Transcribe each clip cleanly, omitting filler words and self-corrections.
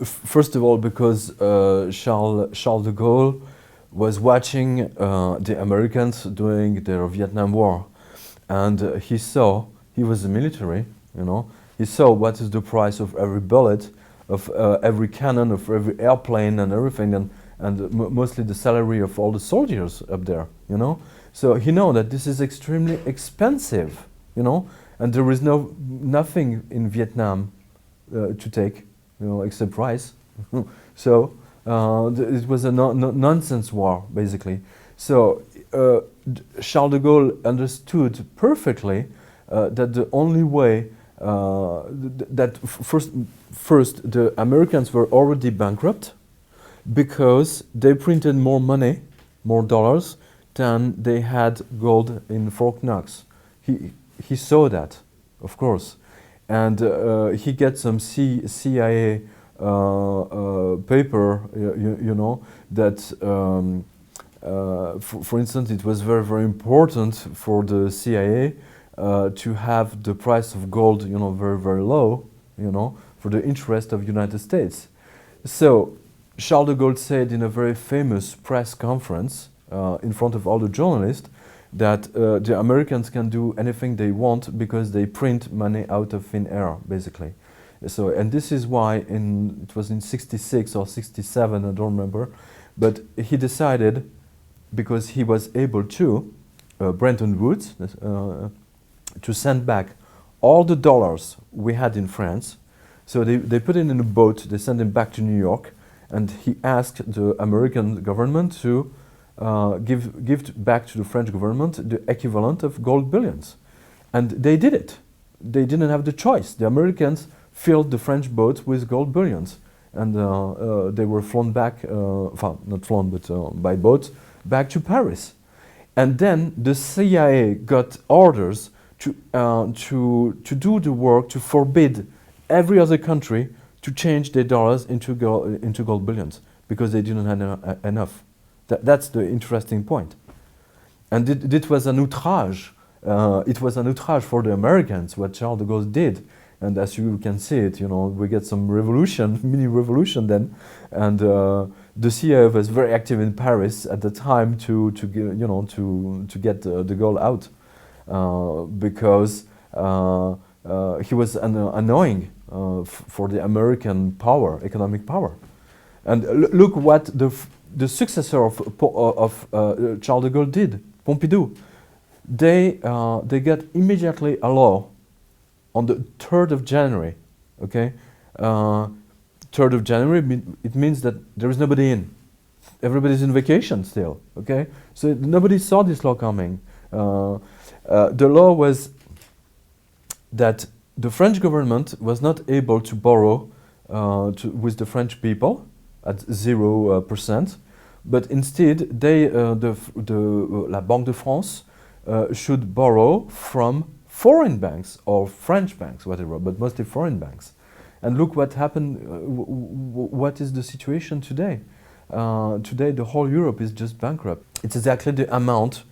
First of all, because Charles de Gaulle was watching the Americans during their Vietnam War, and he was a military, you know, he saw what is the price of every bullet, of every cannon, of every airplane and everything, and mostly the salary of all the soldiers up there, you know. So he know that this is extremely expensive, you know, and there is nothing in Vietnam to take, you know, except rice. So it was a nonsense war, basically. So Charles de Gaulle understood perfectly that the only way that first the Americans were already bankrupt because they printed more money, more dollars, than they had gold in Fort Knox. He saw that, of course, and he gets some CIA paper, you know, that for instance, it was very, very important for the CIA to have the price of gold, you know, very, very low, you know, for the interest of United States. So Charles de Gaulle said in a very famous press conference in front of all the journalists that the Americans can do anything they want because they print money out of thin air, basically. So, and this is why it was in 66 or 67, I don't remember, but he decided, because he was able to, Bretton Woods, to send back all the dollars we had in France. So they put it in a boat, they sent him back to New York, and he asked the American government to give back to the French government the equivalent of gold billions. And they did it. They didn't have the choice. The Americans filled the French boats with gold billions, and they were flown back, not flown, but by boat, back to Paris. And then the CIA got orders to do the work to forbid every other country to change their dollars into gold billions, because they didn't have enough. That's the interesting point. And it was an outrage. It was an outrage for the Americans, what Charles de Gaulle did. And as you can see it, you know, we get some revolution, mini revolution then. And the CIA was very active in Paris at the time to get the gold out, because he was annoying for the American power, economic power. And look what the successor of Charles de Gaulle did, Pompidou. They got immediately a law on the 3rd of January, okay? 3rd of January, it means that there is nobody in. Everybody's in vacation still, okay? So nobody saw this law coming. The law was that the French government was not able to borrow with the French people at 0%, but instead they, La Banque de France should borrow from foreign banks or French banks, whatever, but mostly foreign banks. And look what happened, what is the situation today? Today the whole Europe is just bankrupt. It's exactly the amount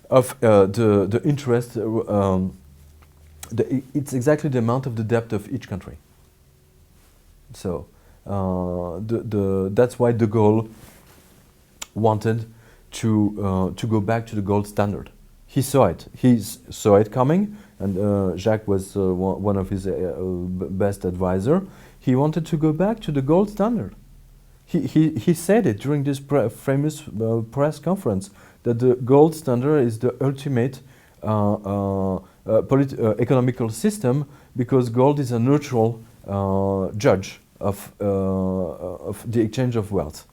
of the interest, it's exactly the amount of the debt of each country. So that's why de Gaulle wanted to go back to the gold standard. He saw it. He saw it coming, and Jacques was one of his best advisors. He wanted to go back to the gold standard. He said it during this famous press conference, that the gold standard is the ultimate economical system, because gold is a neutral judge of the exchange of wealth.